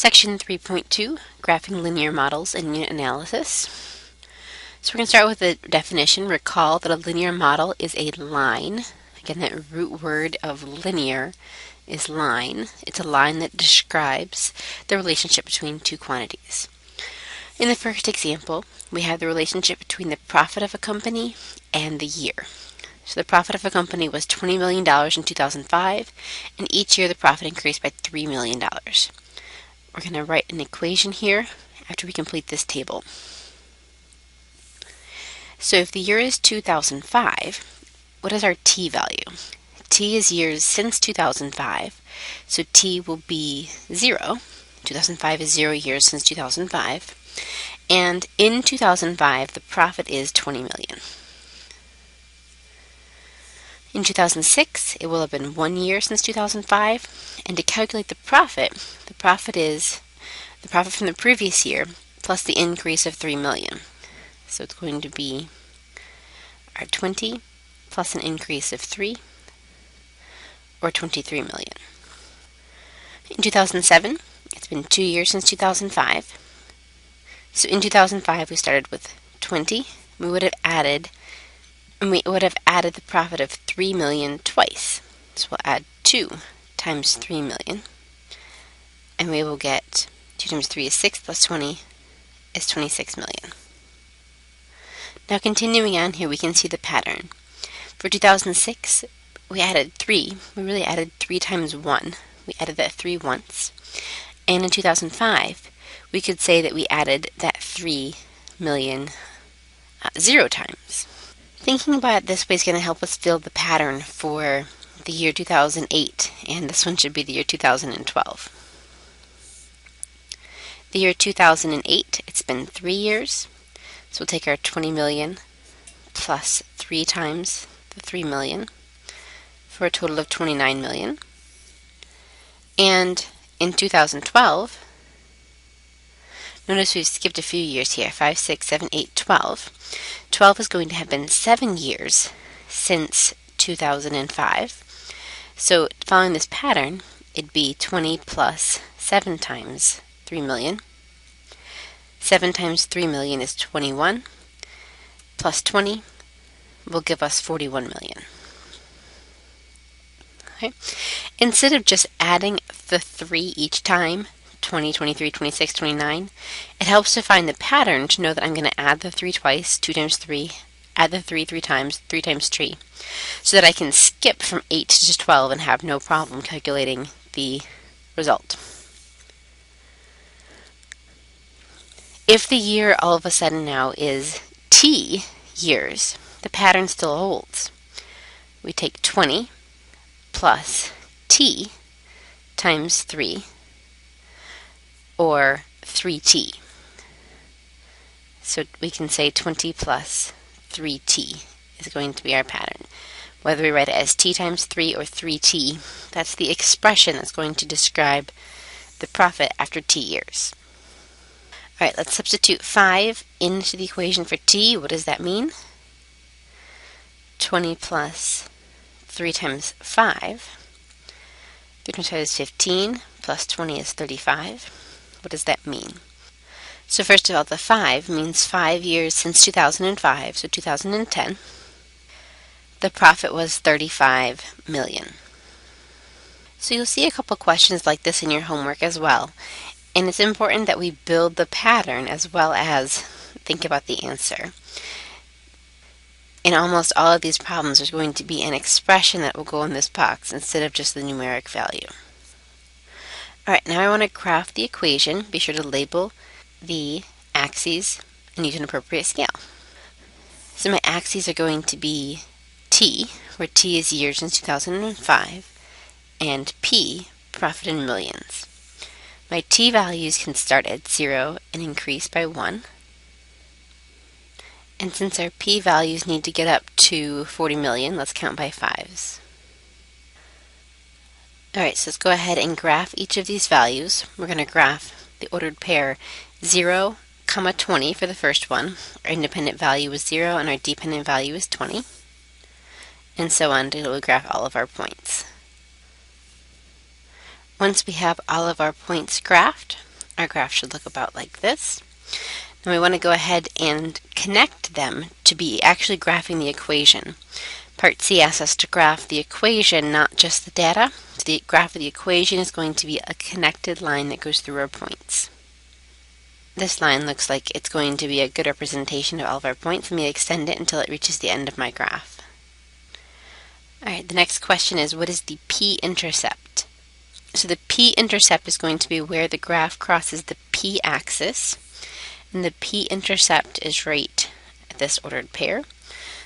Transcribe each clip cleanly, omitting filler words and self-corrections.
Section 3.2, Graphing Linear Models and Unit Analysis. So we're going to start with the definition. Recall that a linear model is a line. Again, that root word of linear is line. It's a line that describes the relationship between two quantities. In the first example, we have the relationship between the profit of a company and the year. So the profit of a company was $20 million in 2005, and each year the profit increased by $3 million. We're going to write an equation here after we complete this table. So if the year is 2005, what is our t value? T is years since 2005, so t will be 0. 2005 is 0 years since 2005. And in 2005, the profit is $20 million. In 2006, it will have been 1 year since 2005, and to calculate the profit is the profit from the previous year plus the increase of $3 million. So it's going to be our 20 plus an increase of 3, or $23 million. In 2007, it's been 2 years since 2005. So in 2005, we started with 20. We would have added the profit of $3 million twice. So we'll add 2 times $3 million. And we will get 2 times 3 is 6 plus 20 is $26 million. Now continuing on here, we can see the pattern. For 2006, we added 3. We really added 3 times 1. We added that 3 once. And in 2005, we could say that we added that 3 million 0 times. Thinking about it this way is going to help us build the pattern for the year 2008, and this one should be the year 2012. The year 2008, it's been 3 years, so we'll take our 20 million plus 3 times the 3 million for a total of 29 million. And in 2012, notice we've skipped a few years here, 5, 6, 7, 8, 12. 12 is going to have been 7 years since 2005. So following this pattern, it'd be 20 plus 7 times 3 million. 7 times 3 million is 21, plus 20 will give us 41 million. Okay. Instead of just adding the 3 each time, 20, 23, 26, 29, it helps to find the pattern to know that I'm going to add the 3 twice, 2 times 3, add the 3 times, 3 times 3, so that I can skip from 8 to 12 and have no problem calculating the result. If the year all of a sudden now is t years, the pattern still holds. We take 20 plus t times 3, or 3t. So we can say 20 plus 3t is going to be our pattern. Whether we write it as t times 3 or 3t, that's the expression that's going to describe the profit after t years. All right, let's substitute 5 into the equation for t. What does that mean? 20 plus 3 times 5. 3 times 5 is 15, plus 20 is 35. What does that mean? So first of all, the 5 means 5 years since 2005, so 2010. The profit was 35 million. So you'll see a couple questions like this in your homework as well. And it's important that we build the pattern as well as think about the answer. In almost all of these problems, there's going to be an expression that will go in this box instead of just the numeric value. Alright, now I want to graph the equation. Be sure to label the axes and use an appropriate scale. So my axes are going to be t, where t is years since 2005, and p, profit in millions. My t values can start at 0 and increase by 1. And since our p values need to get up to 40 million, let's count by 5s. Alright, so let's go ahead and graph each of these values. We're going to graph the ordered pair 0, 20 for the first one. Our independent value is 0 and our dependent value is 20. And so on until we graph all of our points. Once we have all of our points graphed, Our graph should look about like this. Now we want to go ahead and connect them to be actually graphing the equation. Part C asks us to graph the equation, not just the data. So the graph of the equation is going to be a connected line that goes through our points. This line looks like it's going to be a good representation of all of our points. Let me extend it until it reaches the end of my graph. Alright, the next question is, what is the p-intercept? So the p-intercept is going to be where the graph crosses the p-axis, and the p-intercept is right at this ordered pair.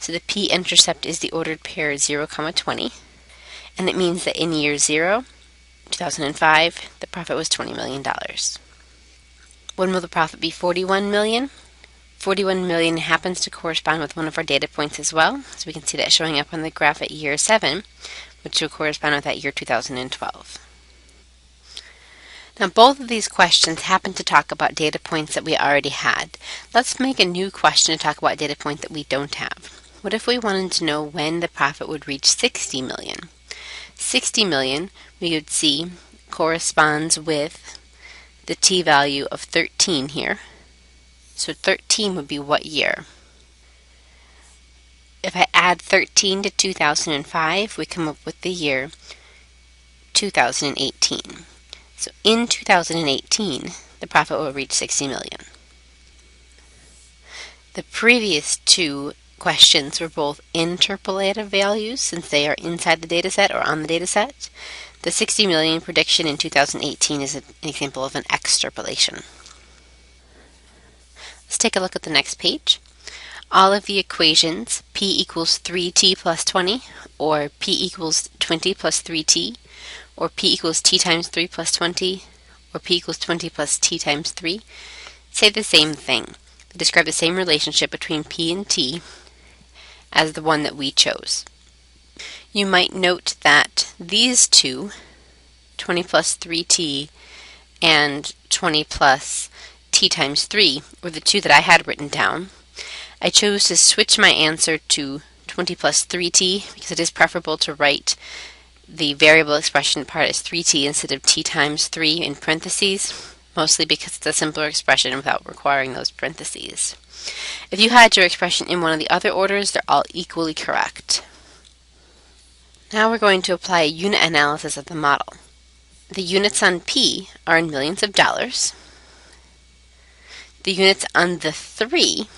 So the p-intercept is the ordered pair 0, 20, and it means that in year 0, 2005, the profit was $20 million. When will the profit be 41 million? 41 million happens to correspond with one of our data points as well, so we can see that showing up on the graph at year 7, which will correspond with that year 2012. Now both of these questions happen to talk about data points that we already had. Let's make a new question to talk about a data point that we don't have. What if we wanted to know when the profit would reach 60 million? 60 million, we would see, corresponds with the t-value of 13 here. So 13 would be what year? If I add 13 to 2005, we come up with the year 2018. So in 2018, the profit will reach 60 million. The previous two questions were both interpolative values, since they are inside the dataset or on the dataset. The 60 million prediction in 2018 is an example of an extrapolation. Let's take a look at the next page. All of the equations, p equals 3t plus 20, or p equals 20 plus 3t, or p equals t times 3 plus 20, or p equals 20 plus t times 3, say the same thing. They describe the same relationship between p and t as the one that we chose. You might note that these two, 20 plus 3t and 20 plus t times 3, were the two that I had written down. I chose to switch my answer to 20 plus 3t because it is preferable to write the variable expression part as 3t instead of t times 3 in parentheses, mostly because it's a simpler expression without requiring those parentheses. If you had your expression in one of the other orders, they're all equally correct. Now we're going to apply a unit analysis of the model. The units on P are in millions of dollars. The units on the 3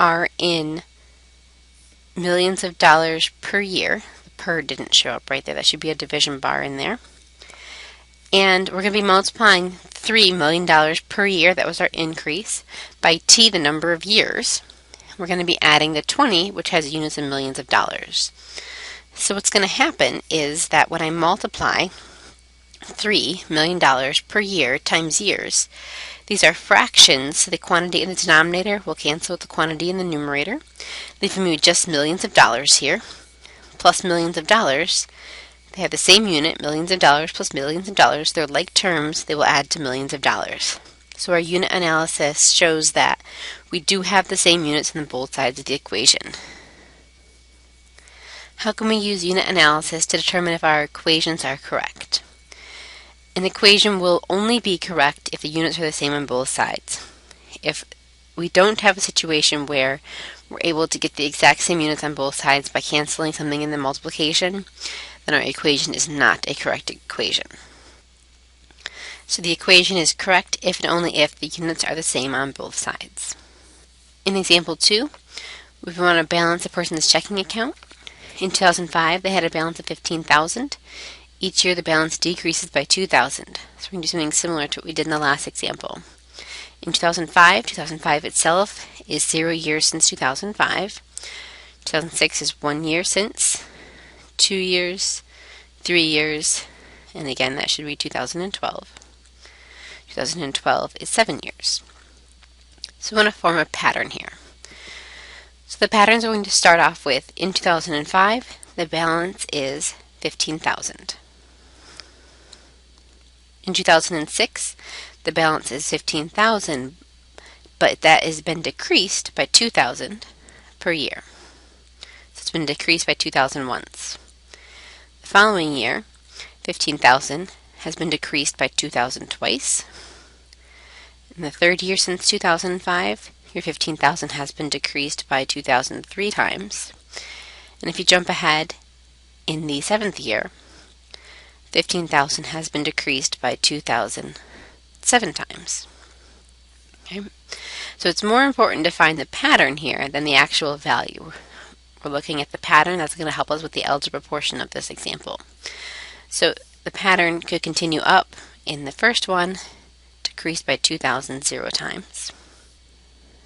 are in millions of dollars per year. The per didn't show up right there. That should be a division bar in there. And we're going to be multiplying $3 million per year, that was our increase, by T, the number of years. We're going to be adding the 20, which has units in millions of dollars. So what's going to happen is that when I multiply $3 million per year times years, these are fractions, so the quantity in the denominator will cancel with the quantity in the numerator, leaving me with just millions of dollars here, plus millions of dollars. They have the same unit, millions of dollars plus millions of dollars. They're like terms, they will add to millions of dollars. So our unit analysis shows that we do have the same units on both sides of the equation. How can we use unit analysis to determine if our equations are correct? An equation will only be correct if the units are the same on both sides. If we don't have a situation where we're able to get the exact same units on both sides by canceling something in the multiplication, then our equation is not a correct equation. So the equation is correct if and only if the units are the same on both sides. In example 2, we want to balance a person's checking account. In 2005, they had a balance of $15,000. Each year the balance decreases by $2,000. So we're going to do something similar to what we did in the last example. In 2005 itself is 0 years since 2005. 2006 is 1 year since, 2 years, 3 years, and again that should be 2012. 2012 is 7 years. So we want to form a pattern here. So the patterns are going to start off with, in 2005, the balance is $15,000. In 2006, the balance is $15,000, but that has been decreased by $2,000 per year. So it's been decreased by $2,000 once. The following year, $15,000 has been decreased by $2,000 twice. In the third year since 2005, your 15,000 has been decreased by 2,003 times. And if you jump ahead in the seventh year, 15,000 has been decreased by 2,007 times. Okay? So it's more important to find the pattern here than the actual value. We're looking at the pattern. That's going to help us with the algebra portion of this example. So the pattern could continue up in the first one, decreased by 2,000 times.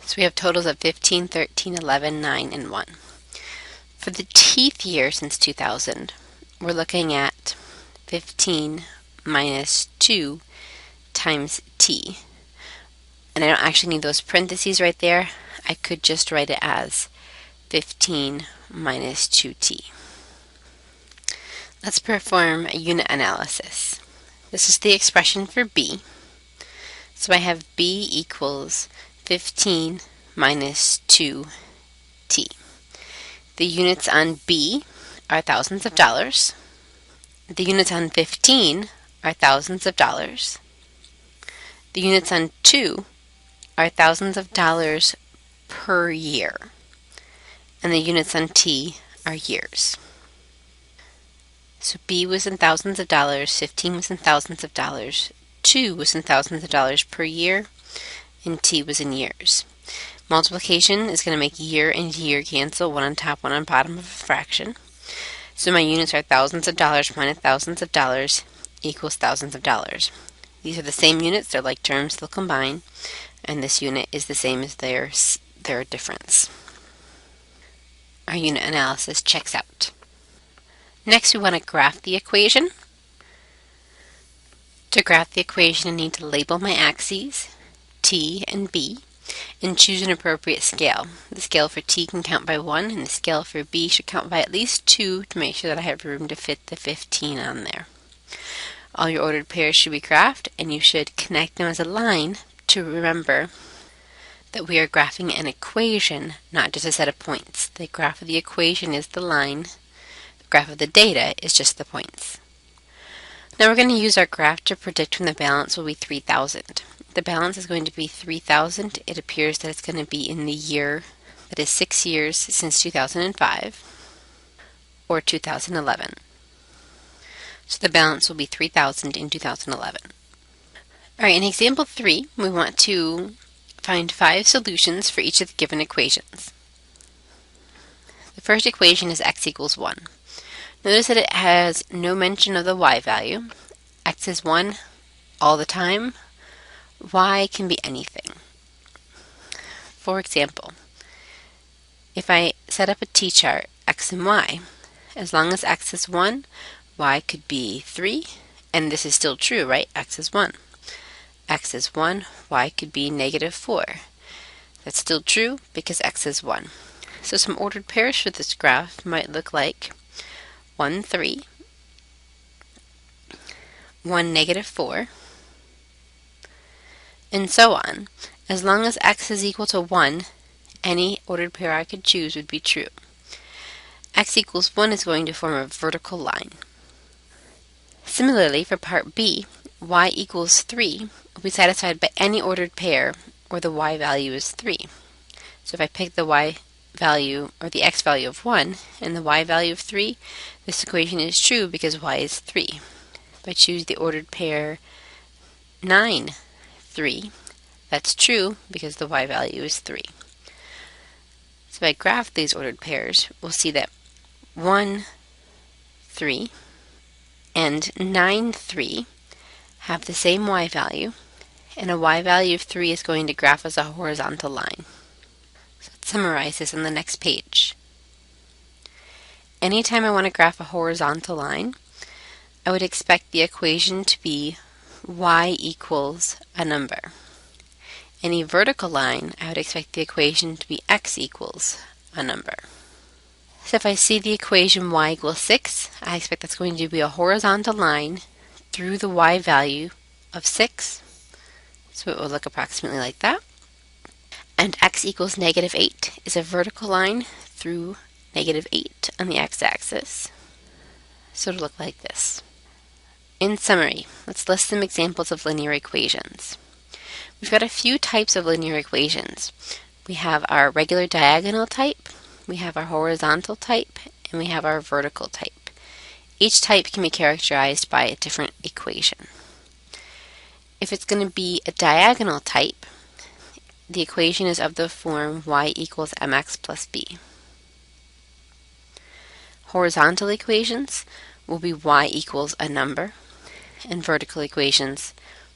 So we have totals of 15, 13, 11, 9, and 1. For the teeth year since 2000, we're looking at 15 minus 2 times t. And I don't actually need those parentheses right there. I could just write it as 15 minus 2t. Let's perform a unit analysis. This is the expression for b. So I have b equals 15 minus 2t. The units on b are thousands of dollars. The units on 15 are thousands of dollars. The units on 2 are thousands of dollars per year. And the units on t are years. So b was in thousands of dollars, 15 was in thousands of dollars, 2 was in thousands of dollars per year, and t was in years. Multiplication is going to make year and year cancel, one on top, one on bottom of a fraction. So my units are thousands of dollars minus thousands of dollars equals thousands of dollars. These are the same units, they're like terms, they'll combine, and this unit is the same as their difference. Our unit analysis checks out. Next, we want to graph the equation. To graph the equation, I need to label my axes, t and b, and choose an appropriate scale. The scale for t can count by 1, and the scale for b should count by at least 2 to make sure that I have room to fit the 15 on there. All your ordered pairs should be graphed, and you should connect them as a line to remember that we are graphing an equation, not just a set of points. The graph of the equation is the line. The graph of the data is just the points. Now we're going to use our graph to predict when the balance will be 3,000. The balance is going to be 3,000. It appears that it's going to be in the year that is 6 years since 2005, or 2011. So the balance will be 3,000 in 2011. Alright, in example 3, we want to find 5 solutions for each of the given equations. The first equation is x equals 1. Notice that it has no mention of the y value. X is 1 all the time. Y can be anything. For example, if I set up a t-chart, x and y, as long as x is 1, y could be 3, and this is still true, right? X is 1. X is 1, y could be negative 4. That's still true because x is 1. So some ordered pairs for this graph might look like 1, 3, 1, negative 4, and so on. As long as x is equal to 1, any ordered pair I could choose would be true. X equals 1 is going to form a vertical line. Similarly, for part B, y equals 3 will be satisfied by any ordered pair where the y value is 3. So if I pick the y value, or the x value of 1, and the y value of 3, this equation is true because y is 3. If I choose the ordered pair 9, 3, that's true because the y value is 3. So if I graph these ordered pairs, we'll see that 1, 3, and 9, 3 have the same y value, and a y value of 3 is going to graph as a horizontal line. So let's summarize this on the next page. Anytime I want to graph a horizontal line, I would expect the equation to be y equals a number. Any vertical line, I would expect the equation to be x equals a number. So if I see the equation y equals 6, I expect that's going to be a horizontal line through the y value of 6. So it will look approximately like that. And x equals negative 8 is a vertical line through negative 8 on the x-axis. So it'll look like this. In summary, let's list some examples of linear equations. We've got a few types of linear equations. We have our regular diagonal type, we have our horizontal type, and we have our vertical type. Each type can be characterized by a different equation. If it's going to be a diagonal type, the equation is of the form y equals mx plus b. Horizontal equations will be y equals a number, and vertical equations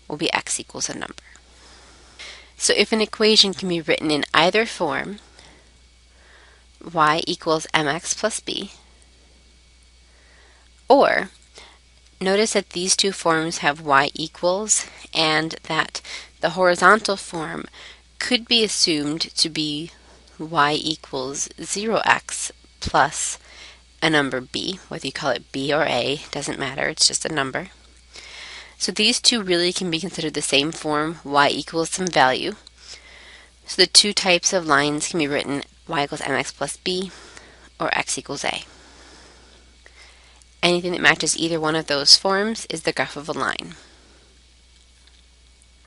will be x equals a number. So if an equation can be written in either form, y equals mx plus b, or notice that these two forms have y equals and that the horizontal form could be assumed to be y equals 0x plus a number b, whether you call it b or a, doesn't matter, it's just a number. So these two really can be considered the same form, y equals some value. So the two types of lines can be written y equals mx plus b or x equals a. Anything that matches either one of those forms is the graph of a line.